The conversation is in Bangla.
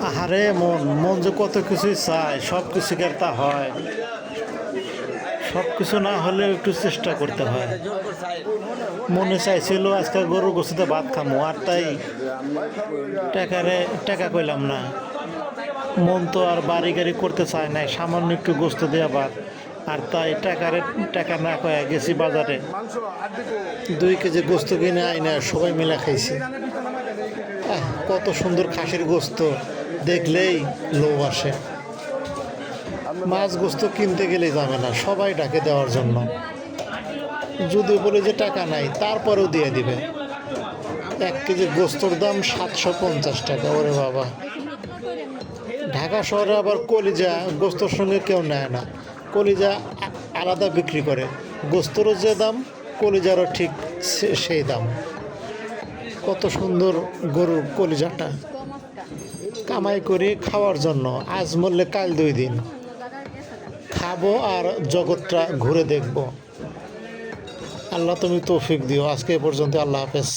আহারে মন মন যে কত কিছুই চায়, সব কিছু কি আর তা হয়? সব কিছু না হলেও একটু চেষ্টা করতে হয়। মনে চাইছিল আজকে গরুর গোস্তে ভাত খামো, আর তাই টাকা কইলাম না। মন তো আর বাড়ি গাড়ি করতে চায় নাই, সামান্য একটু গোস্ত দেওয়া ভাত। আর তাই টাকা না কয়ে গেছি বাজারে, 2 কেজি গোস্ত কিনে আইনা সবাই মিলে খাইছি। কত সুন্দর খাসির গোস্ত, দেখলেই লোভ আসে। মাছ গোস্ত কিনতে গেলেই যাবে না, সবাই ডাকে দেওয়ার জন্য। যদি বলে যে টাকা নাই, তারপরেও দিয়ে দিবে। 1 কেজি গোস্তর দাম 750 টাকা। ওরে বাবা! ঢাকা শহরে আবার কলিজা গোস্তর সঙ্গে কেউ নেয় না, কলিজা আলাদা বিক্রি করে। গোস্তরও যে দাম, কলিজারও ঠিক সেই দাম। কত সুন্দর গরুর কলিজাটা, কামাই করে খাওয়ার জন্য। আজ মরলে কাল 2 দিন খাবো আর জগৎটা ঘুরে দেখব। আল্লাহ তুমি তৌফিক দিও। আজকে এ পর্যন্ত। আল্লাহ হাফেজ।